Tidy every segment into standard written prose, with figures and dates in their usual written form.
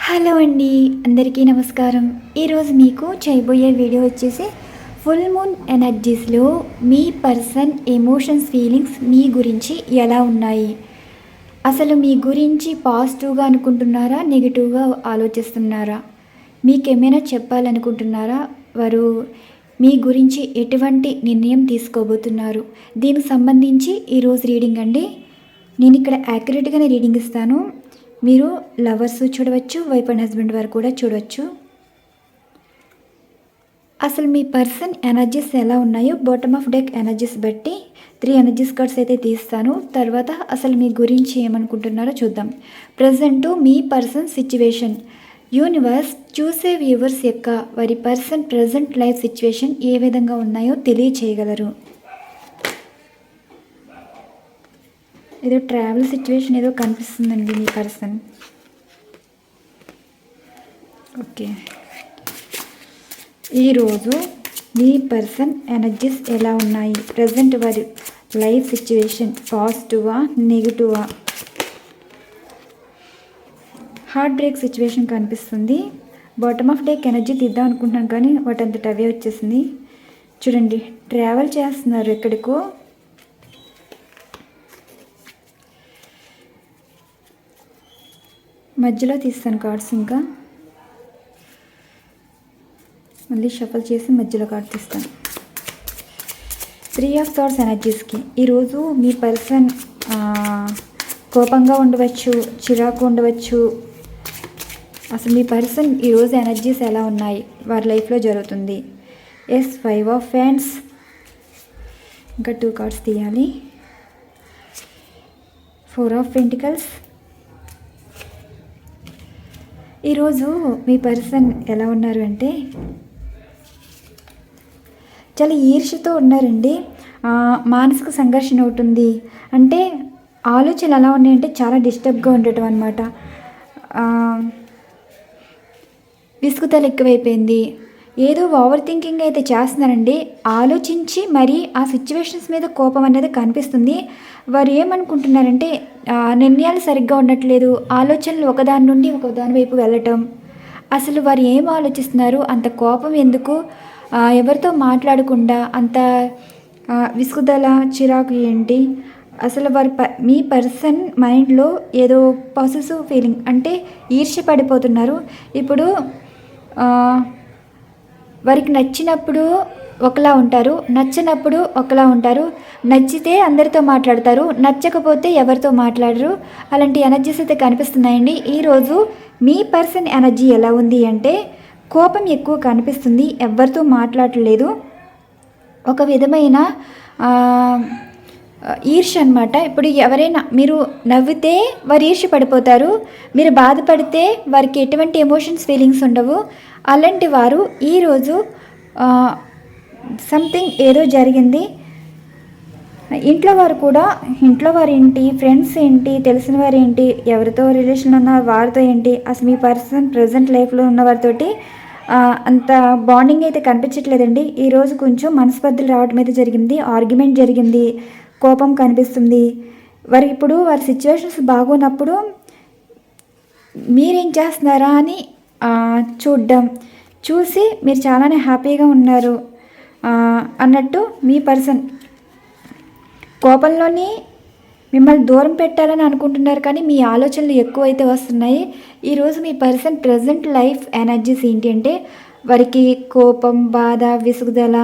Hello అండి, అందరికీ నమస్కారం. ఈరోజు మీకు చేయబోయే వీడియో వచ్చేసి ఫుల్ మూన్ ఎనర్జీస్లో మీ పర్సన్ ఎమోషన్స్ ఫీలింగ్స్ మీ గురించి ఎలా ఉన్నాయి. అసలు మీ గురించి పాజిటివ్గా అనుకుంటున్నారా, నెగిటివ్గా ఆలోచిస్తున్నారా, మీకేమైనా చెప్పాలనుకుంటున్నారా, వారు మీ గురించి ఎటువంటి నిర్ణయం తీసుకోబోతున్నారు, దీనికి సంబంధించి ఈరోజు రీడింగ్ అండి. నేను ఇక్కడ యాక్యురేట్గానే రీడింగ్ ఇస్తాను. మీరు లవర్స్ చూడవచ్చు, వైఫ్ అండ్ హస్బెండ్ వారు కూడా చూడవచ్చు. అసలు మీ పర్సన్ ఎనర్జీస్ ఎలా ఉన్నాయో బాటమ్ ఆఫ్ డెక్ ఎనర్జీస్ బట్టి 3 ఎనర్జీస్ కార్డ్స్ అయితే తీస్తాను. తర్వాత అసలు మీ గురించి ఏమనుకుంటున్నారో చూద్దాం. ప్రజెంట్ మీ పర్సన్ సిచ్యువేషన్, యూనివర్స్ చూసే వ్యూవర్స్ యొక్క వారి పర్సన్ ప్రజెంట్ లైఫ్ సిచ్యువేషన్ ఏ విధంగా ఉన్నాయో తెలియచేయగలరు. ఏదో ట్రావెల్ సిచ్యువేషన్ ఏదో కనిపిస్తుందండి మీ పర్సన్. ఓకే, ఈరోజు మీ పర్సన్ ఎనర్జీస్ ఎలా ఉన్నాయి, ప్రజెంట్ వారి లైఫ్ సిచ్యువేషన్ పాజిటివా నెగిటివా. హార్ట్ బ్రేక్ సిచ్యువేషన్ కనిపిస్తుంది. బాటమ్ ఆఫ్ డెక్ ఎనర్జీ తీద్దాం అనుకుంటున్నాను కానీ వాటంతట అవే వచ్చేసింది. చూడండి, ట్రావెల్ చేస్తున్నారు ఎక్కడికో. మధ్యలో తీస్తాను కార్డ్స్, ఇంకా మళ్ళీ షఫల్ చేసి మధ్యలో కార్డ్ తీస్తాను. 3 ఆఫ్ థాట్స్ ఎనర్జీస్కి ఈరోజు మీ పర్సన్ కోపంగా ఉండవచ్చు, చిరాకు ఉండవచ్చు. అసలు మీ పర్సన్ ఈరోజు ఎనర్జీస్ ఎలా ఉన్నాయి, వారి లైఫ్లో జరుగుతుంది. 5 ఆఫ్ ఫ్యాండ్స్, ఇంకా 2 కార్డ్స్ తీయాలి. 4 ఆఫ్ పెంటికల్స్. ఈరోజు మీ పర్సన్ ఎలా ఉన్నారు అంటే చాలా ఈర్ష్యతో ఉన్నారండి. మానసిక సంఘర్షణ అవుతుంది. అంటే ఆలోచనలు ఎలా ఉన్నాయంటే చాలా డిస్టర్బ్గా ఉండటం అనమాట. విసుగుదల ఎక్కువైపోయింది. ఏదో ఓవర్ థింకింగ్ అయితే చేస్తున్నారండి. ఆలోచించి మరి ఆ సిచ్యువేషన్స్ మీద కోపం అనేది కనిపిస్తుంది. వారు ఏమనుకుంటున్నారంటే నిర్ణయాలు సరిగ్గా ఉండట్లేదు, ఆలోచనలు ఒకదాని నుండి ఒకదాని వైపు వెళ్ళటం. అసలు వారు ఏం ఆలోచిస్తున్నారు, అంత కోపం ఎందుకు, ఎవరితో మాట్లాడకుండా అంత విసుగుదల చిరాకు ఏంటి. అసలు వారి మీ పర్సన్ మైండ్లో ఏదో పాజిటివ్ ఫీలింగ్, అంటే ఈర్ష్య పడిపోతున్నారు. ఇప్పుడు వారికి నచ్చినప్పుడు ఒకలా ఉంటారు, నచ్చనప్పుడు ఒకలా ఉంటారు. నచ్చితే అందరితో మాట్లాడతారు, నచ్చకపోతే ఎవరితో మాట్లాడరు. అలాంటి ఎనర్జీస్ అయితే కనిపిస్తున్నాయండి. ఈరోజు మీ పర్సన్ ఎనర్జీ ఎలా ఉంది అంటే కోపం ఎక్కువ కనిపిస్తుంది, ఎవరితో మాట్లాడలేదు. ఒక విధమైన ఈర్ష్య అనమాట. ఇప్పుడు ఎవరైనా మీరు నవ్వితే వారు ఈర్ష్య పడిపోతారు, మీరు బాధపడితే వారికి ఎటువంటి ఎమోషన్స్ ఫీలింగ్స్ ఉండవు. అలాంటి వారు ఈరోజు సంథింగ్ ఏదో జరిగింది. ఇంట్లో వారు కూడా, ఇంట్లో వారు ఏంటి, ఫ్రెండ్స్ ఏంటి, తెలిసిన వారు ఏంటి, ఎవరితో రిలేషన్ ఉన్న వారితో ఏంటి, అసలు మీ పర్సన్ ప్రజెంట్ లైఫ్లో ఉన్న వారితోటి అంత బాండింగ్ అయితే కనిపించట్లేదండి. ఈరోజు కొంచెం మనస్పర్ధలు రావడం అయితే జరిగింది, ఆర్గ్యుమెంట్ జరిగింది, కోపం కనిపిస్తుంది. వారికి ఇప్పుడు వారి సిచ్యువేషన్స్ బాగున్నప్పుడు మీరేం చేస్తున్నారా అని చూసి మీరు చాలానే హ్యాపీగా ఉన్నారు అన్నట్టు మీ పర్సన్ కోపంలోని మిమ్మల్ని దూరం పెట్టాలని అనుకుంటున్నారు. కానీ మీ ఆలోచనలు ఎక్కువైతే వస్తున్నాయి. ఈరోజు మీ పర్సన్ ప్రజెంట్ లైఫ్ ఎనర్జీస్ ఏంటి అంటే వారికి కోపం, బాధ, విసుగుదల,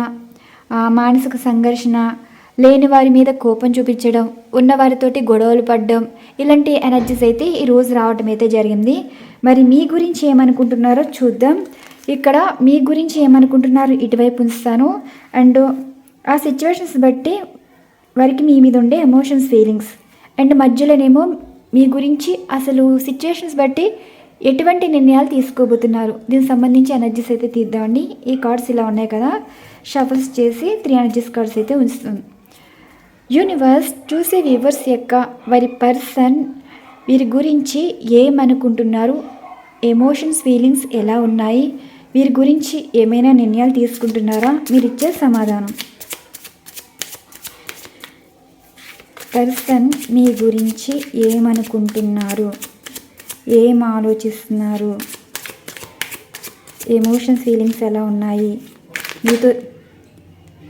మానసిక సంఘర్షణ, లేని వారి మీద కోపం చూపించడం, ఉన్నవారితోటి గొడవలు పడడం, ఇలాంటి ఎనర్జీస్ అయితే ఈరోజు రావడం అయితే జరిగింది. మరి మీ గురించి ఏమనుకుంటున్నారో చూద్దాం. ఇక్కడ మీ గురించి ఏమనుకుంటున్నారు ఇటువైపు ఉంచుతాను. అండ్ ఆ సిచ్యువేషన్స్ బట్టి వారికి మీ మీద ఉండే ఎమోషన్స్ ఫీలింగ్స్, అండ్ మధ్యలోనేమో మీ గురించి అసలు సిచ్యువేషన్స్ బట్టి ఎటువంటి నిర్ణయాలు తీసుకోబోతున్నారు, దీనికి సంబంధించి ఎనర్జీస్ అయితే తీద్దామండి. ఈ కార్డ్స్ ఇలా ఉన్నాయి కదా, షఫల్స్ చేసి 3 ఎనర్జీస్ కార్డ్స్ అయితే ఉంచుతుంది. యూనివర్స్ చూసే వ్యూవర్స్ యొక్క వారి పర్సన్ వీరి గురించి ఏమనుకుంటున్నారు, ఎమోషన్స్ ఫీలింగ్స్ ఎలా ఉన్నాయి, వీరి గురించి ఏమైనా నిర్ణయాలు తీసుకుంటున్నారా, మీరు ఇచ్చే సమాధానం. పర్సన్ మీ గురించి ఏమనుకుంటున్నారు, ఏం ఆలోచిస్తున్నారు, ఎమోషన్స్ ఫీలింగ్స్ ఎలా ఉన్నాయి మీతో.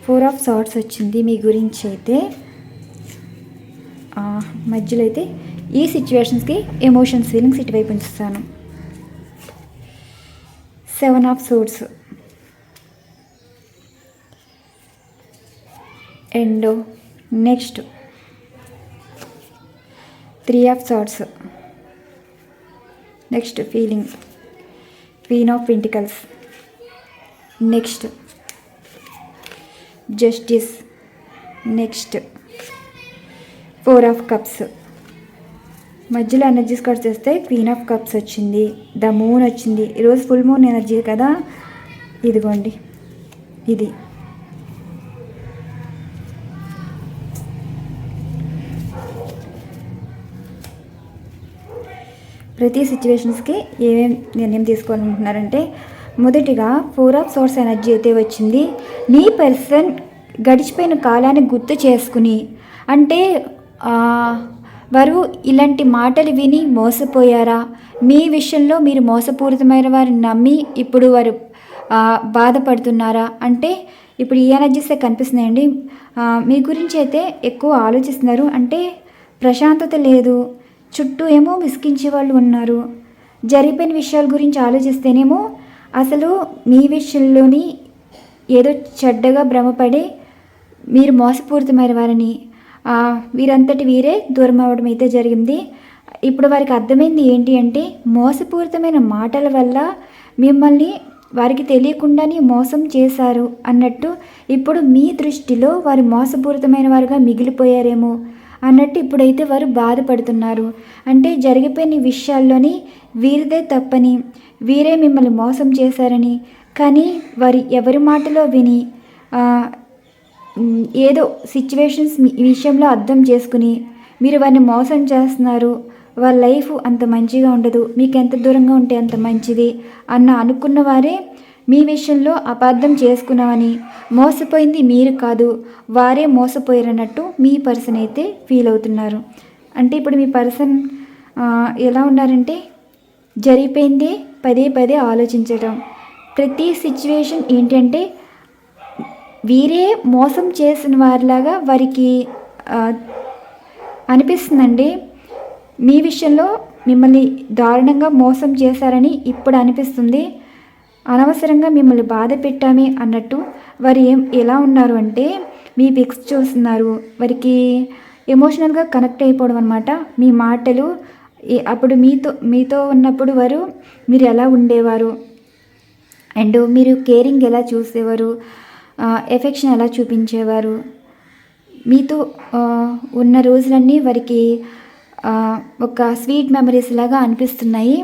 4 ఆఫ్ సార్ట్స్ వచ్చింది మీ గురించి అయితే. మధ్యలో అయితే ఈ సిచ్యువేషన్స్కి ఎమోషన్స్ ఫీలింగ్స్ ఇటువైపు ఉంచుతాను. 7 of swords and next 3 of swords. Next feeling queen of pentacles. Next justice. Next 4 of cups. మధ్యలో ఎనర్జీస్ కార్డ్స్ చేస్తే క్వీన్ ఆఫ్ కప్స్ వచ్చింది, ద మూన్ వచ్చింది. ఈరోజు ఫుల్ మూన్ ఎనర్జీ కదా, ఇదిగోండి ఇది. ప్రతి సిచ్యువేషన్స్కి ఏమేమి నిర్ణయం తీసుకోవాలనుకుంటున్నారంటే, మొదటిగా 4 ఆఫ్ సోర్స్ ఎనర్జీ అయితే వచ్చింది. నీ పర్సన్ గడిచిపోయిన కాలాన్ని గుర్తు చేసుకుని, అంటే వారు ఇలాంటి మాటలు విని మోసపోయారా, మీ విషయంలో మీరు మోసపూరితమైన వారిని నమ్మి ఇప్పుడు వారు బాధపడుతున్నారా అంటే ఇప్పుడు ఈ ఎనర్జీసే కనిపిస్తున్నాయండి. మీ గురించి అయితే ఎక్కువ ఆలోచిస్తున్నారు, అంటే ప్రశాంతత లేదు, చుట్టూ ఏమో విసిగించే వాళ్ళు ఉన్నారు. జరిగిపోయిన విషయాల గురించి ఆలోచిస్తేనేమో అసలు మీ విషయంలోని ఏదో చెడ్డగా భ్రమపడి మీరు మోసపూరితమైన వారిని వీరంతటి వీరే దూరం అవ్వడం అయితే జరిగింది. ఇప్పుడు వారికి అర్థమైంది ఏంటి అంటే, మోసపూరితమైన మాటల వల్ల మిమ్మల్ని వారికి తెలియకుండానే మోసం చేశారు అన్నట్టు. ఇప్పుడు మీ దృష్టిలో వారు మోసపూరితమైన వారుగా మిగిలిపోయారేమో అన్నట్టు ఇప్పుడైతే వారు బాధపడుతున్నారు. అంటే జరిగిపోయిన విషయాల్లోని వీరిదే తప్పని, వీరే మిమ్మల్ని మోసం చేశారని, కానీ వారి ఎవరి మాటలో విని ఏదో సిచ్యువేషన్స్ విషయంలో అర్థం చేసుకుని మీరు వారిని మోసం చేస్తున్నారు, వాళ్ళ లైఫ్ అంత మంచిగా ఉండదు, మీకు ఎంత దూరంగా ఉంటే అంత మంచిది అనుకున్న వారే మీ విషయంలో అపార్థం చేసుకున్నామని, మోసపోయింది మీరు కాదు వారే మోసపోయారన్నట్టు మీ పర్సన్ అయితే ఫీల్ అవుతున్నారు. అంటే ఇప్పుడు మీ పర్సన్ ఎలా ఉన్నారంటే, జరిగిపోయిందే పదే పదే ఆలోచించడం. ప్రతి సిచ్యువేషన్ ఏంటంటే వీరే మోసం చేసిన వారిలాగా వారికి అనిపిస్తుందండి. మీ విషయంలో మిమ్మల్ని దారుణంగా మోసం చేశారని ఇప్పుడు అనిపిస్తుంది. అనవసరంగా మిమ్మల్ని బాధ పెట్టామే అన్నట్టు వారు ఎలా ఉన్నారు అంటే, మీ పిక్స్ చూస్తున్నారు, వారికి ఎమోషనల్గా కనెక్ట్ అయిపోవడం అనమాట. మీ మాటలు అప్పుడు మీతో ఉన్నప్పుడు మీరు ఎలా ఉండేవారు, అండ్ మీరు కేరింగ్ ఎలా చూసేవారు, ఎఫెక్షన్ ఎలా చూపించేవారు, మీతో ఉన్న రోజులన్నీ వారికి ఒక స్వీట్ మెమరీస్ లాగా అనిపిస్తున్నాయి.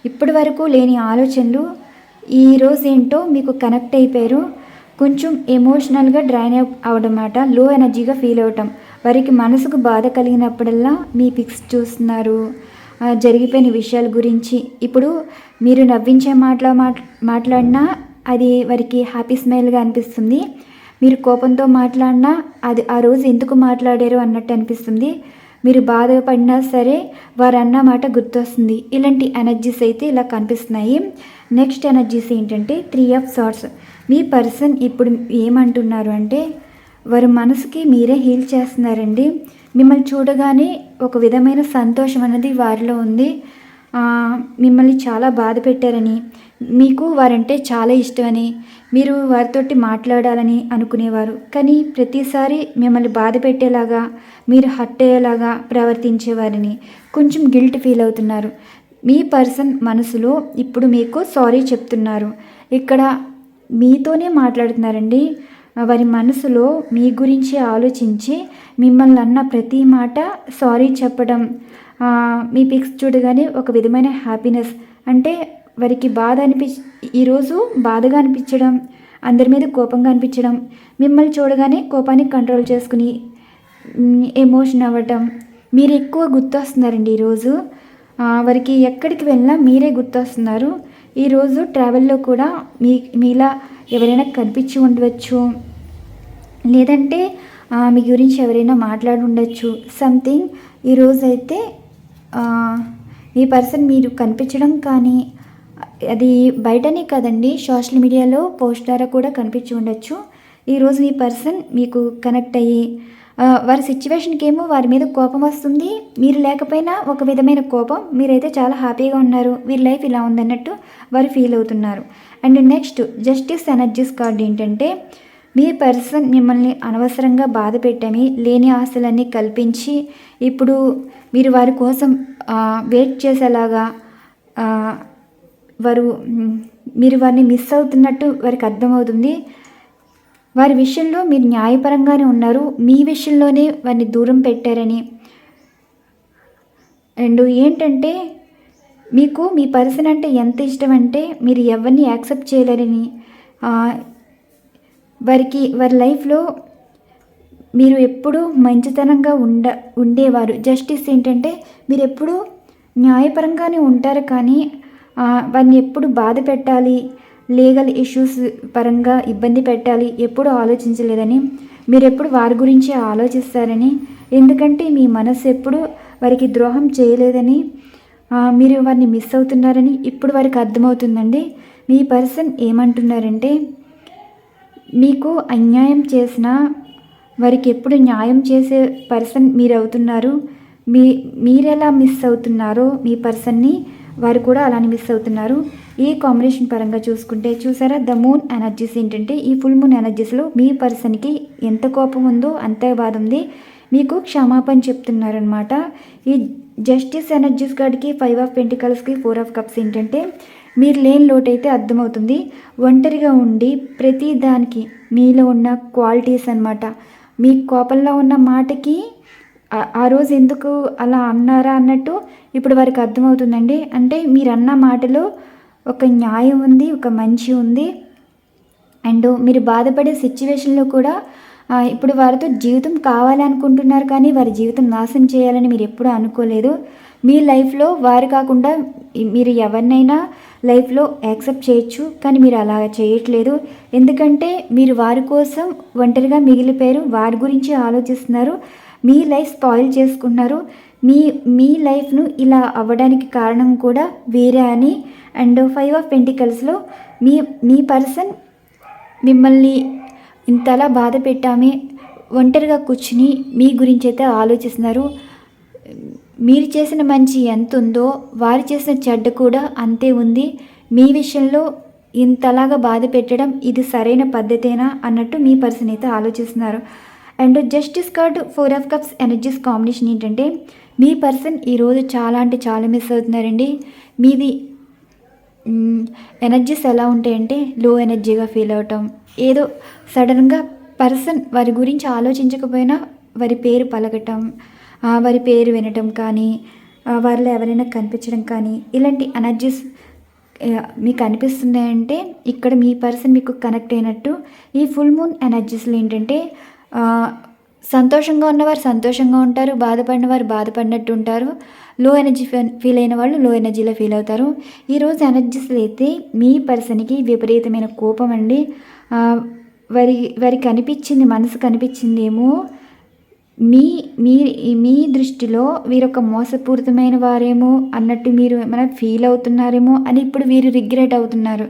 ఇప్పటి వరకు లేని ఆలోచనలు ఈరోజు ఏంటో మీకు కనెక్ట్ అయిపోయారు. కొంచెం ఎమోషనల్గా డ్రైన్ అవడం మాట, లో ఎనర్జీగా ఫీల్ అవటం. వారికి మనసుకు బాధ కలిగినప్పుడల్లా మీ పిక్స్ చూస్తున్నారు, జరిగిపోయిన విషయాల గురించి. ఇప్పుడు మీరు నవ్వించే మాట్లాడినా అది వారికి హ్యాపీ స్మైల్గా అనిపిస్తుంది. మీరు కోపంతో మాట్లాడినా అది ఆ రోజు ఎందుకు మాట్లాడారు అన్నట్టు అనిపిస్తుంది. మీరు బాధపడినా సరే వారు అన్న మాట గుర్తొస్తుంది. ఇలాంటి ఎనర్జీస్ అయితే ఇలా కనిపిస్తున్నాయి. నెక్స్ట్ ఎనర్జీస్ ఏంటంటే 3 ఆఫ్ సార్ట్స్. మీ పర్సన్ ఇప్పుడు ఏమంటున్నారు అంటే, వారి మనసుకి మీరే హీల్ చేస్తున్నారండి. మిమ్మల్ని చూడగానే ఒక విధమైన సంతోషం అనేది వారిలో ఉంది. మిమ్మల్ని చాలా బాధ పెట్టారని, మీకు వారంటే చాలా ఇష్టమని, మీరు వారితోటి మాట్లాడాలని అనుకునేవారు. కానీ ప్రతిసారి మిమ్మల్ని బాధ పెట్టేలాగా, మీరు హర్ట్ అయ్యేలాగా ప్రవర్తించేవారని కొంచెం గిల్ట్ ఫీల్ అవుతున్నారు. మీ పర్సన్ మనసులో ఇప్పుడు మీకు సారీ చెప్తున్నారు. ఇక్కడ మీతోనే మాట్లాడుతున్నారండి. వారి మనసులో మీ గురించి ఆలోచించి మిమ్మల్ని అన్న ప్రతి మాట సారీ చెప్పడం, మీ పిక్స్ చూడగానే ఒక విధమైన హ్యాపీనెస్. అంటే వారికి ఈరోజు బాధగా అనిపించడం, అందరి మీద కోపంగా అనిపించడం, మిమ్మల్ని చూడగానే కోపాన్ని కంట్రోల్ చేసుకుని ఎమోషన్ అవ్వటం. మీరు ఎక్కువ గుర్తొస్తున్నారండి ఈరోజు. వారికి ఎక్కడికి వెళ్ళినా మీరే గుర్తొస్తున్నారు. ఈరోజు ట్రావెల్లో కూడా మీలా ఎవరైనా కనిపించి ఉండవచ్చు, లేదంటే మీ గురించి ఎవరైనా మాట్లాడి ఉండొచ్చు. సంథింగ్ ఈరోజైతే మీ పర్సన్ మీరు కనిపించడం కానీ, అది బయటనే కదండి, సోషల్ మీడియాలో పోస్ట్ ద్వారా కూడా కనిపించి ఉండొచ్చు. ఈరోజు మీ పర్సన్ మీకు కనెక్ట్ అయ్యి వారి సిచ్యువేషన్కి ఏమో వారి మీద కోపం వస్తుంది. మీరు లేకపోయినా ఒక విధమైన కోపం, మీరైతే చాలా హ్యాపీగా ఉన్నారు, వీరి లైఫ్ ఇలా ఉందన్నట్టు వారు ఫీల్ అవుతున్నారు. And next justice energies card ఏంటంటే, మీ పర్సన్ మిమ్మల్ని అనవసరంగా బాధ పెట్టమి, లేని ఆశలన్నీ కల్పించి ఇప్పుడు మీరు వారి కోసం వెయిట్ చేసేలాగా మీరు వారిని మిస్ అవుతున్నట్టు వారికి అర్థమవుతుంది. వారి విషయంలో మీరు న్యాయపరంగానే ఉన్నారు, మీ విషయంలోనే వారిని దూరం పెట్టారని. అండ్ ఏంటంటే మీకు మీ పర్సన్ అంటే ఎంత ఇష్టం అంటే మీరు ఎవరిని యాక్సెప్ట్ చేయలేరని, వారి లైఫ్లో మీరు ఎప్పుడూ మంచితనంగా ఉండేవారు. జస్టిస్ ఏంటంటే మీరు ఎప్పుడూ న్యాయపరంగానే ఉంటారు, కానీ వారిని ఎప్పుడు బాధ పెట్టాలి, లీగల్ ఇష్యూస్ పరంగా ఇబ్బంది పెట్టాలి ఎప్పుడు ఆలోచించలేదని, మీరు ఎప్పుడు వారి గురించి ఆలోచిస్తారని, ఎందుకంటే మీ మనసు ఎప్పుడు వారికి ద్రోహం చేయలేదని, మీరు వారిని మిస్ అవుతున్నారని ఇప్పుడు వారికి అర్థమవుతుందండి. మీ పర్సన్ ఏమంటున్నారంటే, మీకు అన్యాయం చేసిన వారికి ఎప్పుడు న్యాయం చేసే పర్సన్ మీరు అవుతున్నారు. మీరెలా మిస్ అవుతున్నారో మీ పర్సన్ని, వారు కూడా అలానే మిస్ అవుతున్నారు. ఈ కాంబినేషన్ పరంగా చూసుకుంటే చూసారా, ద మూన్ ఎనర్జీస్ ఏంటంటే, ఈ ఫుల్ మూన్ ఎనర్జీస్లో మీ పర్సన్కి ఎంత కోపం ఉందో అంతే బాధ ఉంది, మీకు క్షమాపణ చెప్తున్నారనమాట. ఈ జస్టిస్ ఎనర్జీస్ కార్డ్కి 5 ఆఫ్ పెంటికల్స్కి 4 ఆఫ్ కప్స్ ఏంటంటే, మీరు లేని లోటైతే అర్థమవుతుంది. ఒంటరిగా ఉండి ప్రతి దానికి మీలో ఉన్న క్వాలిటీస్ అనమాట, మీ కోపంలో ఉన్న మాటకి ఆ రోజు ఎందుకు అలా అన్నారా అన్నట్టు ఇప్పుడు వారికి అర్థమవుతుందండి. అంటే మీరు అన్న మాటలో ఒక న్యాయం ఉంది, ఒక మంచి ఉంది. అండ్ మీరు బాధపడే సిచ్యువేషన్లో కూడా ఇప్పుడు వారితో జీవితం కావాలనుకుంటున్నారు, కానీ వారి జీవితం నాశనం చేయాలని మీరు ఎప్పుడూ అనుకోలేదు. మీ లైఫ్లో వారు కాకుండా మీరు ఎవరినైనా లైఫ్లో యాక్సెప్ట్ చేయొచ్చు, కానీ మీరు అలా చేయట్లేదు. ఎందుకంటే మీరు వారి కోసం ఒంటరిగా మిగిలిపోయారు, వారి గురించి ఆలోచిస్తున్నారు, మీ లైఫ్ స్పాయిల్ చేసుకున్నారు. మీ లైఫ్ను ఇలా అవ్వడానికి కారణం కూడా వేరే అని. అండ్ 5 ఆఫ్ పెంటికల్స్లో మీ పర్సన్ మిమ్మల్ని ఇంతలా బాధ పెట్టామే, ఒంటరిగా కూర్చుని మీ గురించి అయితే ఆలోచిస్తున్నారు. మీరు చేసిన మంచి ఎంత ఉందో వారు చేసిన చెడ్డ కూడా అంతే ఉంది. మీ విషయంలో ఇంతలాగా బాధ పెట్టడం ఇది సరైన పద్ధతేనా అన్నట్టు మీ పర్సన్ అయితే ఆలోచిస్తున్నారు. And justice card 4 of cups energies combination ఏంటంటే, మీ పర్సన్ ఈరోజు చాలా అంటే చాలా మిస్ అవుతున్నారండి. మీది ఎనర్జీస్ ఎలా ఉంటాయంటే, లో ఎనర్జీగా ఫీల్ అవటం, ఏదో సడన్గా పర్సన్ వారి గురించి ఆలోచించకపోయినా వారి పేరు పలకటం, వారి పేరు వినటం కానీ, వారిలో ఎవరైనా కనిపించడం కానీ, ఇలాంటి ఎనర్జీస్ మీకు అనిపిస్తున్నాయంటే ఇక్కడ మీ పర్సన్ మీకు కనెక్ట్ అయినట్టు. ఈ ఫుల్ మూన్ ఎనర్జీస్లో ఏంటంటే, సంతోషంగా ఉన్నవారు సంతోషంగా ఉంటారు, బాధపడిన వారు బాధపడినట్టు ఉంటారు, లో ఎనర్జీ ఫీల్ అయిన వాళ్ళు లో ఎనర్జీలో ఫీల్ అవుతారు. ఈరోజు ఎనర్జీస్లో అయితే మీ పర్సన్కి విపరీతమైన కోపం అండి. వారికి అనిపించింది, మనసు కనిపించింది ఏమో మీ దృష్టిలో వీరొక మోసపూరితమైన వారేమో అన్నట్టు మీరు ఏమైనా ఫీల్ అవుతున్నారేమో అని ఇప్పుడు వీరు రిగ్రెట్ అవుతున్నారు.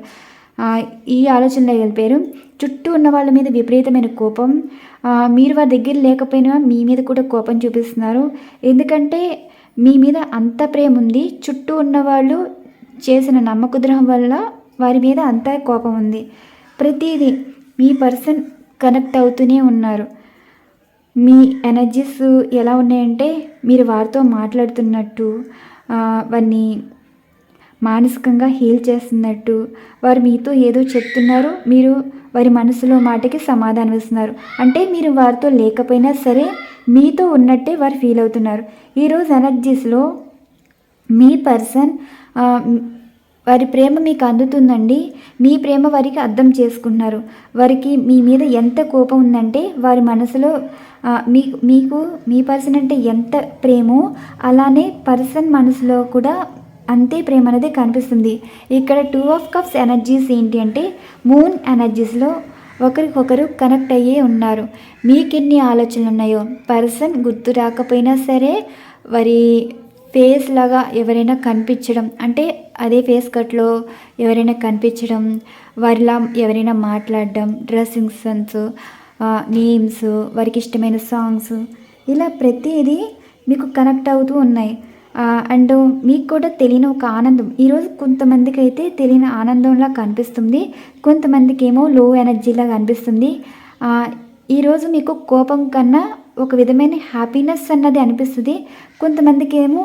ఈ ఆలోచనలో వెళ్ళిపోయారు. చుట్టూ ఉన్న వాళ్ళ మీద విపరీతమైన కోపం, మీరు వారి దగ్గర లేకపోయినా మీ మీద కూడా కోపం చూపిస్తున్నారు. ఎందుకంటే మీ మీద అంత ప్రేమ ఉంది, చుట్టూ ఉన్నవాళ్ళు చేసిన నమ్మకద్రోహం వల్ల వారి మీద అంత కోపం ఉంది. ప్రతిదీ మీ పర్సన్ కనెక్ట్ అవుతూనే ఉన్నారు. మీ ఎనర్జీస్ ఎలా ఉన్నాయంటే, మీరు వారితో మాట్లాడుతున్నట్టు, వారిని మానసికంగా హీల్ చేస్తున్నట్టు, వారు మీతో ఏదో చెప్తున్నారు, మీరు వారి మనసులో మాటకి సమాధానం ఇస్తున్నారు. అంటే మీరు వారితో లేకపోయినా సరే మీతో ఉన్నట్టే వారు ఫీల్ అవుతున్నారు. ఈరోజు ఎనర్జీస్లో మీ పర్సన్ వారి ప్రేమ మీకు అందుతుందండి. మీ ప్రేమ వారికి అర్థం చేసుకున్నారు. వారికి మీ మీద ఎంత కోపం ఉందంటే, వారి మనసులో మీకు మీ పర్సన్ అంటే ఎంత ప్రేమో అలానే పర్సన్ మనసులో కూడా అంతే ప్రేమ అనేది కనిపిస్తుంది. ఇక్కడ 2 ఆఫ్ కప్స్ ఎనర్జీస్ ఏంటి అంటే, మూన్ ఎనర్జీస్లో ఒకరికొకరు కనెక్ట్ అయ్యే ఉన్నారు. మీకు ఎన్ని ఆలోచనలు ఉన్నాయో పర్సన్ గుర్తు రాకపోయినా సరే ఫేస్ లాగా ఎవరైనా కనిపించడం, అంటే అదే ఫేస్ కట్లో ఎవరైనా కనిపించడం, వారిలా ఎవరైనా మాట్లాడడం, డ్రెస్సింగ్ సెన్స్, నేమ్స్, వారికి ఇష్టమైన సాంగ్స్, ఇలా ప్రతిదీ మీకు కనెక్ట్ అవుతూ ఉన్నాయి. అండ్ మీకు కూడా తెలియని ఒక ఆనందం ఈరోజు కొంతమందికి అయితే తెలియని ఆనందంలా కనిపిస్తుంది, కొంతమందికి ఏమో లో ఎనర్జీలా కనిపిస్తుంది. ఈరోజు మీకు కోపం కన్నా ఒక విధమైన హ్యాపీనెస్ అన్నది అనిపిస్తుంది. కొంతమందికి ఏమో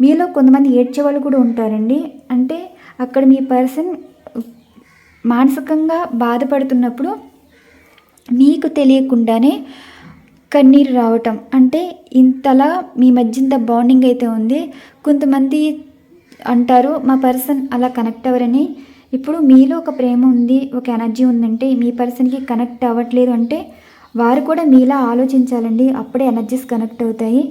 మీలో కొంతమంది ఏడ్చే వాళ్ళు కూడా ఉంటారండి. అంటే అక్కడ మీ పర్సన్ మానసికంగా బాధపడుతున్నప్పుడు మీకు తెలియకుండానే కన్నీరు రావటం, అంటే ఇంతలా మీ మధ్య ఇంత బాండింగ్ అయితే ఉంది. కొంతమంది అంటారు మా పర్సన్ అలా కనెక్ట్ అవ్వరని. ఇప్పుడు మీలో ఒక ప్రేమ ఉంది, ఒక ఎనర్జీ ఉందంటే మీ పర్సన్కి కనెక్ట్ అవ్వట్లేదు అంటే వారు కూడా మీలా ఆలోచించాలండి, అప్పుడే ఎనర్జీస్ కనెక్ట్ అవుతాయి.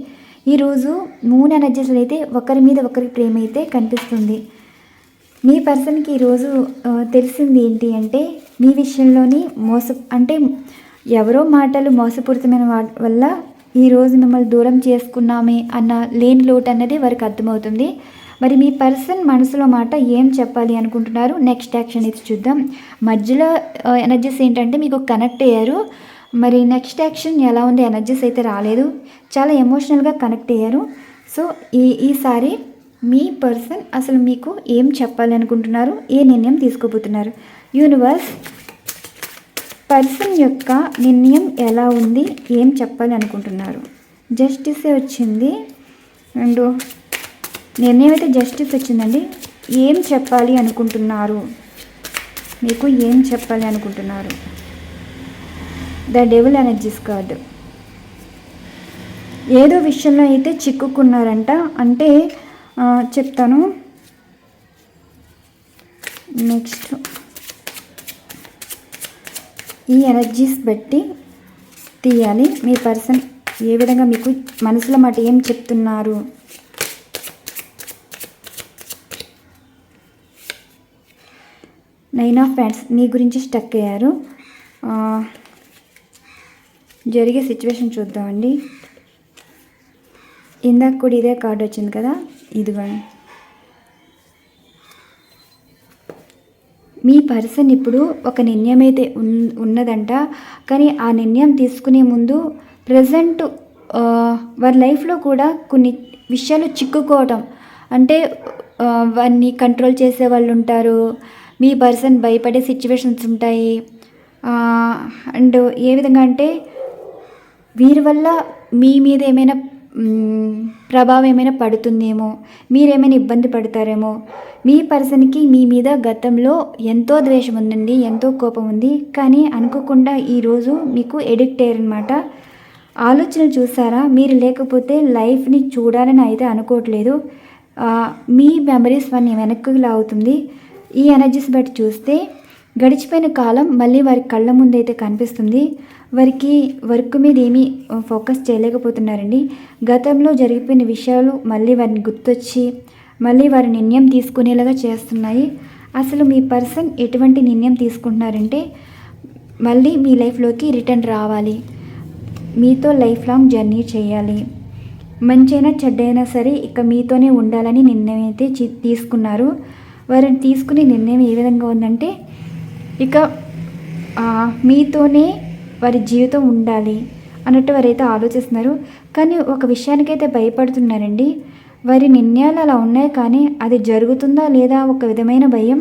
ఈరోజు మూన్ ఎనర్జీస్ అయితే ఒకరి మీద ఒకరికి ప్రేమ అయితే కనిపిస్తుంది. మీ పర్సన్కి ఈరోజు తెలిసింది ఏంటి అంటే మీ విషయంలోని అంటే ఎవరో మాటలు మోసపూరితమైన వల్ల ఈరోజు మిమ్మల్ని దూరం చేసుకున్నామే అన్న లేని లోటు అన్నది వారికి అర్థమవుతుంది. మరి మీ పర్సన్ మనసులో మాట ఏం చెప్పాలి అనుకుంటున్నారు, నెక్స్ట్ యాక్షన్ ఇది చూద్దాం. మధ్యలో ఎనర్జీస్ ఏంటంటే మీకు కనెక్ట్ అయ్యారు, మరి నెక్స్ట్ యాక్షన్ ఎలా ఉంది, ఎనర్జీస్ అయితే రాలేదు, చాలా ఎమోషనల్గా కనెక్ట్ అయ్యారు. సో ఈసారి మీ పర్సన్ అసలు మీకు ఏం చెప్పాలి అనుకుంటున్నారు, ఏ నిర్ణయం తీసుకోబోతున్నారు. యూనివర్స్, పర్సన్ యొక్క నిర్ణయం ఎలా ఉంది, ఏం చెప్పాలి అనుకుంటున్నారు. జస్టిసే వచ్చింది అండ్ నిర్ణయం అయితే జస్టిస్ వచ్చిందండి. ఏం చెప్పాలి అనుకుంటున్నారు, మీకు ఏం చెప్పాలి అనుకుంటున్నారు. The devil energies card. ఏదో విషయంలో అయితే చిక్కుకున్నారంట, అంటే చెప్తాను. నెక్స్ట్ ఈ ఎనర్జీస్ బట్టి తీయాలి మీ పర్సన్ ఏ విధంగా మీకు మనసులో మాట ఏం చెప్తున్నారు. నైన్ ఆఫ్ ప్యాంట్స్, మీ గురించి స్టక్ అయ్యారు. జరిగే సిచ్యువేషన్ చూద్దామండి. ఇందాక కూడా ఇదే కార్డు వచ్చింది కదా, ఇదిగోండి. మీ పర్సన్ ఇప్పుడు ఒక నిర్ణయం అయితే ఉన్నదంట, కానీ ఆ నిర్ణయం తీసుకునే ముందు ప్రజెంట్ వారి లైఫ్లో కూడా కొన్ని విషయాలు చిక్కుకోవటం, అంటే వారిని కంట్రోల్ చేసే వాళ్ళు ఉంటారు, మీ పర్సన్ భయపడే సిచ్యువేషన్స్ ఉంటాయి. అండ్ ఏ విధంగా అంటే వీరి వల్ల మీ మీద ఏమైనా ప్రభావం ఏమైనా పడుతుందేమో, మీరేమైనా ఇబ్బంది పడతారేమో. మీ పర్సన్కి మీ మీద గతంలో ఎంతో ద్వేషం ఉందండి, ఎంతో కోపం ఉంది, కానీ అనుకోకుండా ఈరోజు మీకు ఎడిక్ట్ అయ్యారనమాట. ఆలోచనలు చూసారా, మీరు లేకపోతే లైఫ్ని చూడాలని అయితే అనుకోవట్లేదు. మీ మెమరీస్ వారిని వెనక్కి లాగుతుంది. ఈ ఎనర్జీస్ బట్టి చూస్తే గడిచిపోయిన కాలం మళ్ళీ వారి కళ్ళ ముందైతే కనిపిస్తుంది. వారికి వర్క్ మీద ఏమీ ఫోకస్ చేయలేకపోతున్నారండి. గతంలో జరిగిపోయిన విషయాలు మళ్ళీ వారిని గుర్తొచ్చి మళ్ళీ వారి నిర్ణయం తీసుకునేలాగా చేస్తున్నాయి. అసలు మీ పర్సన్ ఎటువంటి నిర్ణయం తీసుకుంటున్నారంటే మళ్ళీ మీ లైఫ్లోకి రిటర్న్ రావాలి, మీతో లైఫ్ లాంగ్ జర్నీ చేయాలి, మంచైనా చెడ్డైనా సరే ఇక మీతోనే ఉండాలని నిర్ణయం అయితే తీసుకున్నారు. వారిని తీసుకునే నిర్ణయం ఏ విధంగా ఉందంటే ఇక మీతోనే వారి జీవితం ఉండాలి అన్నట్టు వారైతే ఆలోచిస్తున్నారు. కానీ ఒక విషయానికైతే భయపడుతున్నారండి. వారి నిర్ణయాలు అలా ఉన్నాయి, కానీ అది జరుగుతుందా లేదా ఒక విధమైన భయం.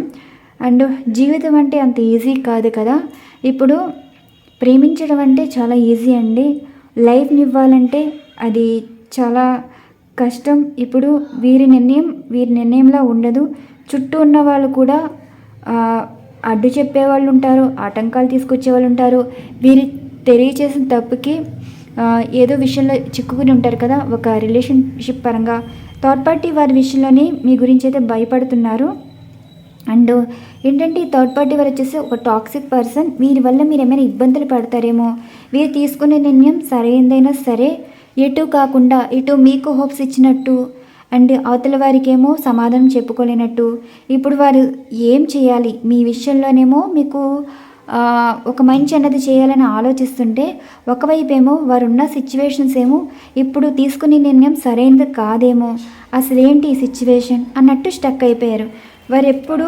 అండ్ జీవితం అంటే అంత ఈజీ కాదు కదా. ఇప్పుడు ప్రేమించడం అంటే చాలా ఈజీ అండి, లైఫ్ని ఇవ్వాలంటే అది చాలా కష్టం. ఇప్పుడు వీరి నిర్ణయంలో ఉండదు. చుట్టూ ఉన్న వాళ్ళు కూడా అడ్డు చెప్పేవాళ్ళు ఉంటారు, ఆటంకాలు తీసుకొచ్చే వాళ్ళు ఉంటారు. వీరి తెలియచేసిన తప్పుకి ఏదో విషయంలో చిక్కుకుని ఉంటారు కదా, ఒక రిలేషన్షిప్ పరంగా థర్డ్ పార్టీ వారి విషయంలోనే మీ గురించి అయితే భయపడుతున్నారు. అండ్ ఏంటంటే ఈ థర్డ్ పార్టీ వారు వచ్చేసి ఒక టాక్సిక్ పర్సన్. వీరి వల్ల మీరు ఏమైనా ఇబ్బందులు పడతారేమో. వీరు తీసుకునే నిర్ణయం సరైనదైనా సరే ఎటు కాకుండా ఇటు మీకు హోప్స్ ఇచ్చినట్టు అండ్ అవతల వారికి ఏమో సమాధానం చెప్పుకోలేనట్టు. ఇప్పుడు వారు ఏం చేయాలి మీ విషయంలోనేమో మీకు ఒక మంచి అన్నది చేయాలని ఆలోచిస్తుంటే ఒకవైపేమో వారున్న సిచ్యువేషన్స్ ఏమో ఇప్పుడు తీసుకునే నిర్ణయం సరైనది కాదేమో, అసలేంటి ఈ సిచ్యువేషన్ అన్నట్టు స్టక్ అయిపోయారు. వారు ఎప్పుడు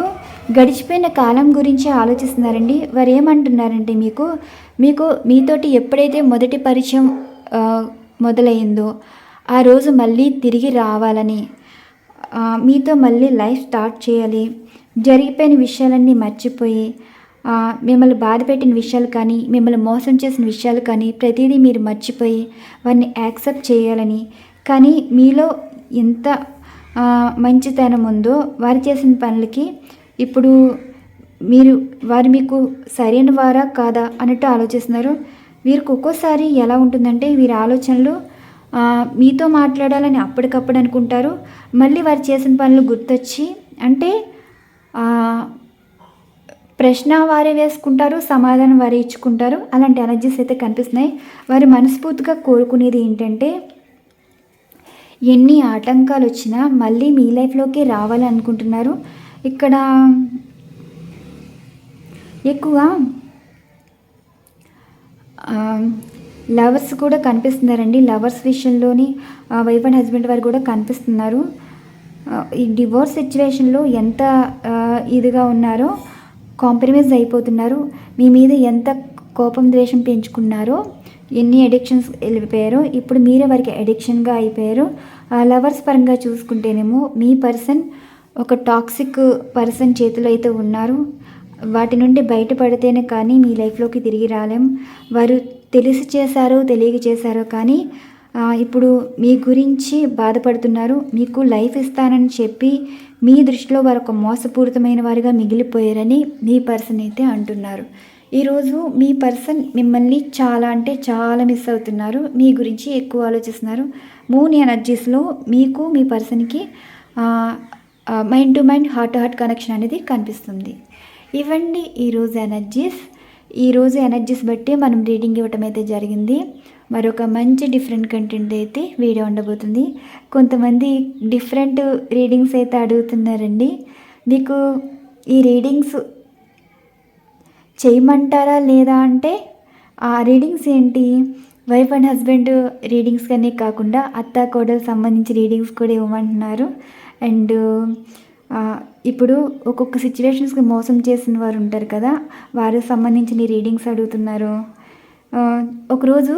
గడిచిపోయిన కాలం గురించి ఆలోచిస్తున్నారండి. వారు ఏమంటున్నారంటే మీకు మీతోటి ఎప్పుడైతే మొదటి పరిచయం మొదలైందో ఆ రోజు మళ్ళీ తిరిగి రావాలని, మీతో మళ్ళీ లైఫ్ స్టార్ట్ చేయాలి, జరిగిపోయిన విషయాలన్నీ మర్చిపోయి మిమ్మల్ని బాధ పెట్టిన విషయాలు కానీ మిమ్మల్ని మోసం చేసిన విషయాలు కానీ ప్రతిదీ మీరు మర్చిపోయి వారిని యాక్సెప్ట్ చేయాలని, కానీ మీలో ఎంత మంచితనం ఉందో వారు చేసిన పనులకి ఇప్పుడు వారు మీకు సరైన వారా కాదా అన్నట్టు ఆలోచిస్తున్నారు. వీరికి ఒక్కోసారి ఎలా ఉంటుందంటే వీరి ఆలోచనలు మీతో మాట్లాడాలని అప్పటికప్పుడు అనుకుంటారు, మళ్ళీ వారు చేసిన పనులు గుర్తొచ్చి అంటే ప్రశ్న వారే వేసుకుంటారు, సమాధానం వారే ఇచ్చుకుంటారు. అలాంటి ఎనర్జీస్ అయితే కనిపిస్తున్నాయి. వారు మనస్ఫూర్తిగా కోరుకునేది ఏంటంటే ఎన్ని ఆటంకాలు వచ్చినా మళ్ళీ మీ లైఫ్లోకి రావాలని అనుకుంటున్నారు. ఇక్కడ ఎక్కువ లవర్స్ కూడా కనిపిస్తున్నారండి. లవర్స్ విషయంలోని వైఫ్ అండ్ హస్బెండ్ వారు కూడా కనిపిస్తున్నారు. ఈ డివోర్స్ సిచ్యువేషన్లో ఎంత ఇదిగా ఉన్నారో, కాంప్రమైజ్ అయిపోతున్నారు, మీ మీద ఎంత కోపం ద్వేషం పెంచుకున్నారో, ఎన్ని అడిక్షన్స్ వెళ్ళిపోయారో ఇప్పుడు మీరే వారికి అడిక్షన్గా అయిపోయారు. లవర్స్ పరంగా చూసుకుంటేనేమో మీ పర్సన్ ఒక టాక్సిక్ పర్సన్ చేతిలో అయితే ఉన్నారు. వాటి నుండి బయటపడితేనే కానీ మీ లైఫ్లోకి తిరిగి రాలేం. వారు తెలిసి చేశారో తెలియక చేశారో కానీ ఇప్పుడు మీ గురించి బాధపడుతున్నారు. మీకు లైఫ్ ఇస్తానని చెప్పి మీ దృష్టిలో వారు ఒక మోసపూరితమైన వారిగా మిగిలిపోయారని మీ పర్సన్ అయితే అంటున్నారు. ఈరోజు మీ పర్సన్ మిమ్మల్ని చాలా అంటే చాలా మిస్ అవుతున్నారు. మీ గురించి ఎక్కువ ఆలోచిస్తున్నారు. మూన్ ఎనర్జీస్లో మీకు మీ పర్సన్కి mind to mind, heart to heart connection అనేది కనిపిస్తుంది. ఇవ్వండి ఈరోజు ఎనర్జీస్ బట్టి మనం రీడింగ్ ఇవ్వటం అయితే జరిగింది. మరొక మంచి డిఫరెంట్ కంటెంట్ అయితే వీడియో ఉండబోతుంది. కొంతమంది డిఫరెంట్ రీడింగ్స్ అయితే అడుగుతున్నారండి. మీకు ఈ రీడింగ్స్ చేయమంటారా లేదా అంటే ఆ రీడింగ్స్ ఏంటి, వైఫ్ అండ్ హస్బెండ్ రీడింగ్స్ కానీ కాకుండా అత్త కోడలు సంబంధించి రీడింగ్స్ కూడా ఇవ్వమంటున్నారు. అండ్ ఇప్పుడు ఒక్కొక్క సిచ్యువేషన్స్కి మోసం చేసిన వారు ఉంటారు కదా, వారికి సంబంధించిన రీడింగ్స్ అడుగుతున్నారు. ఒకరోజు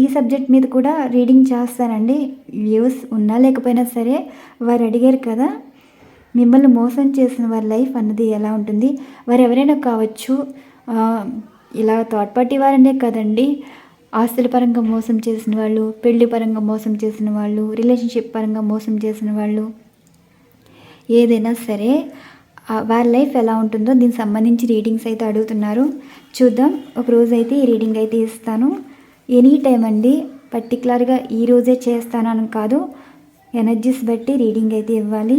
ఈ సబ్జెక్ట్ మీద కూడా రీడింగ్ చేస్తానండి. వ్యూస్ ఉన్నా లేకపోయినా సరే వారు అడిగారు కదా, మిమ్మల్ని మోసం చేసిన వారి లైఫ్ అన్నది ఎలా ఉంటుంది, వారు ఎవరైనా కావచ్చు, ఇలా థర్డ్ పార్టీ వారనే కదండి, ఆస్తుల పరంగా మోసం చేసిన వాళ్ళు, పెళ్లి పరంగా మోసం చేసిన వాళ్ళు, రిలేషన్షిప్ పరంగా మోసం చేసిన వాళ్ళు, ఏదైనా సరే వారి లైఫ్ ఎలా ఉంటుందో దీనికి సంబంధించి రీడింగ్స్ అయితే అడుగుతున్నారు. చూద్దాం. ఒకరోజు అయితే ఈ రీడింగ్ అయితే ఇస్తాను. ఎనీ టైం అండి, పర్టికులర్గా ఈరోజే చేస్తానని కాదు, ఎనర్జీస్ బట్టి రీడింగ్ అయితే ఇవ్వాలి.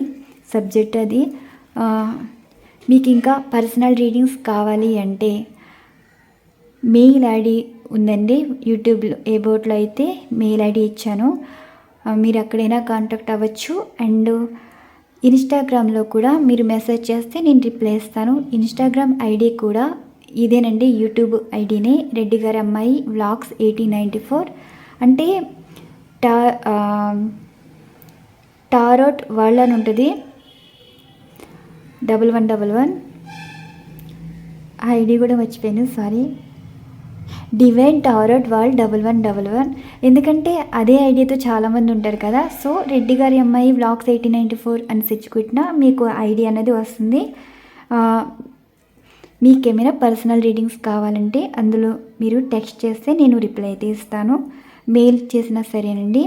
సబ్జెక్ట్ అది. మీకు ఇంకా పర్సనల్ రీడింగ్స్ కావాలి అంటే మెయిల్ ఐడి ఉందండి. యూట్యూబ్లో అబౌట్లో అయితే మెయిల్ ఐడి ఇచ్చాను, మీరు అక్కడైనా కాంటాక్ట్ అవ్వచ్చు. అండ్ ఇన్స్టాగ్రామ్లో కూడా మీరు మెసేజ్ చేస్తే నేను రిప్లై ఇస్తాను. ఇన్స్టాగ్రామ్ ఐడి కూడా ఇదేనండి, యూట్యూబ్ ఐడినే, రెడ్డి గారి అమ్మాయి వ్లాగ్స్ 1894. అంటే టారోట్ వరల్డ్ అని ఉంటుంది, 1111. ఆ ఐడి కూడా మర్చిపోయాను, సారీ. Divine tarot world 1111. ఎందుకంటే అదే ఐడియాతో చాలామంది ఉంటారు కదా, సో రెడ్డి గారి అమ్మాయి వ్లాగ్స్ 1894 అని సెర్చ్ కొట్టినా మీకు ఐడి అనేది వస్తుంది. మీకేమైనా పర్సనల్ రీడింగ్స్ కావాలంటే అందులో మీరు టెక్స్ట్ చేస్తే నేను రిప్లై అయితే ఇస్తాను, మెయిల్ చేసినా సరేనండి.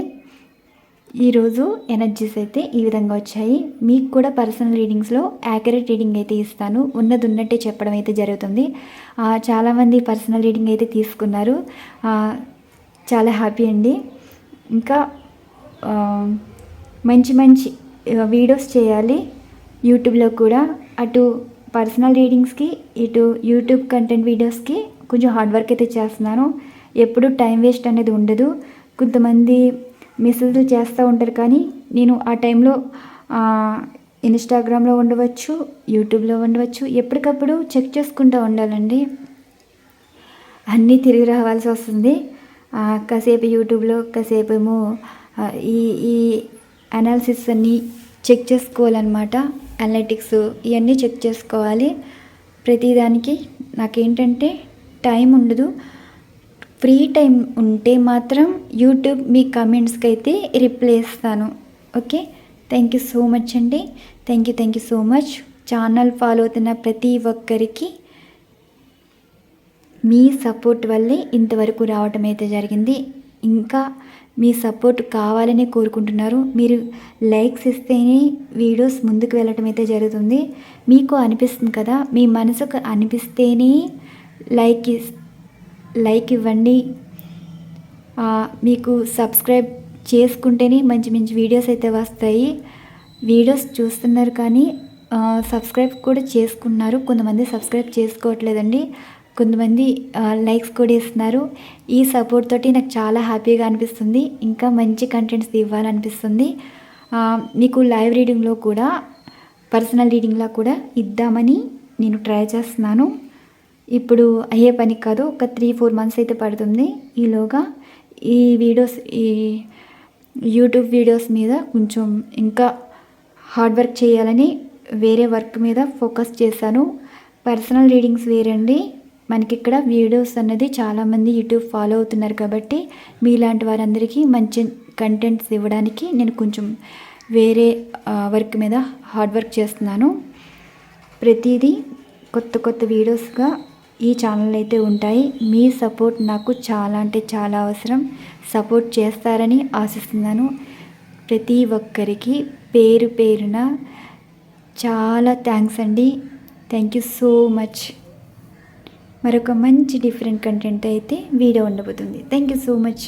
ఈరోజు ఎనర్జీస్ అయితే ఈ విధంగా వచ్చాయి. మీకు కూడా పర్సనల్ రీడింగ్స్లో యాక్యురేట్ రీడింగ్ అయితే ఇస్తాను, ఉన్నది ఉన్నట్టే చెప్పడం అయితే జరుగుతుంది. చాలామంది పర్సనల్ రీడింగ్ అయితే తీసుకున్నారు, చాలా హ్యాపీ అండి. ఇంకా మంచి మంచి వీడియోస్ చేయాలి యూట్యూబ్లో కూడా. అటు పర్సనల్ రీడింగ్స్కి, ఇటు యూట్యూబ్ కంటెంట్ వీడియోస్కి కొంచెం హార్డ్ వర్క్ అయితే చేస్తున్నాను. ఎప్పుడు టైం వేస్ట్ అనేది ఉండదు. కొంతమంది మెసేజ్లు చేస్తూ ఉంటారు, కానీ నేను ఆ టైంలో ఇన్స్టాగ్రామ్లో ఉండవచ్చు, యూట్యూబ్లో ఉండవచ్చు, ఎప్పటికప్పుడు చెక్ చేసుకుంటూ ఉండాలండి. అన్నీ తిరిగి రావాల్సి వస్తుంది. కాసేపు యూట్యూబ్లో, కాసేపు ఏమో ఈ ఈ అనాలిసిస్ అన్నీ చెక్ చేసుకోవాలన్నమాట. అనలిటిక్స్ ఇవన్నీ చెక్ చేసుకోవాలి. ప్రతిదానికి నాకేంటంటే టైం ఉండదు. ఫ్రీ టైం ఉంటే మాత్రం యూట్యూబ్ మీ కమెంట్స్కి అయితే రిప్లై ఇస్తాను. Okay, thank you so much అండి. Thank you so much. Channel follow అవుతున్న ప్రతి ఒక్కరికి మీ సపోర్ట్ వల్లే ఇంతవరకు రావటం అయితే జరిగింది. ఇంకా మీ సపోర్ట్ కావాలని కోరుకుంటున్నారు. మీరు లైక్స్ ఇస్తేనే వీడియోస్ ముందుకు వెళ్ళటం అయితే జరుగుతుంది. మీకు అనిపిస్తుంది కదా, మీ మనసుకు అనిపిస్తేనే లైక్ ఇవ్వండి. మీకు సబ్స్క్రైబ్ చేసుకుంటేనే మంచి మంచి వీడియోస్ అయితే వస్తాయి. వీడియోస్ చూస్తున్నారు కానీ సబ్స్క్రైబ్ కూడా చేసుకున్నారు. కొంతమంది సబ్స్క్రైబ్ చేసుకోవట్లేదండి, కొంతమంది లైక్స్ కూడా ఇస్తున్నారు. ఈ సపోర్ట్ తోటి నాకు చాలా హ్యాపీగా అనిపిస్తుంది. ఇంకా మంచి కంటెంట్స్ ఇవ్వాలనిపిస్తుంది. మీకు లైవ్ రీడింగ్లో కూడా, పర్సనల్ రీడింగ్లో కూడా ఇద్దామని నేను ట్రై చేస్తున్నాను. ఇప్పుడు అయ్యే పని కాదు, ఒక 3-4 మంత్స్ అయితే పడుతుంది. ఈలోగా ఈ వీడియోస్, ఈ యూట్యూబ్ వీడియోస్ మీద కొంచెం ఇంకా హార్డ్ వర్క్ చేయాలని వేరే వర్క్ మీద ఫోకస్ చేశాను. పర్సనల్ రీడింగ్స్ వేరండి, మనకి ఇక్కడ వీడియోస్ అన్నది చాలామంది యూట్యూబ్ ఫాలో అవుతున్నారు కాబట్టి మీలాంటి వారందరికీ మంచి కంటెంట్స్ ఇవ్వడానికి నేను కొంచెం వేరే వర్క్ మీద హార్డ్ వర్క్ చేస్తున్నాను. ప్రతిదీ కొత్త వీడియోస్గా ఈ ఛానల్ అయితే ఉంటాయి. మీ సపోర్ట్ నాకు చాలా అంటే చాలా అవసరం. సపోర్ట్ చేస్తారని ఆశిస్తున్నాను. ప్రతి ఒక్కరికి పేరు పేరున చాలా థ్యాంక్స్ అండి. Thank you so much. మరొక మంచి డిఫరెంట్ కంటెంట్ అయితే వీడియో ఉండబోతుంది. Thank you so much.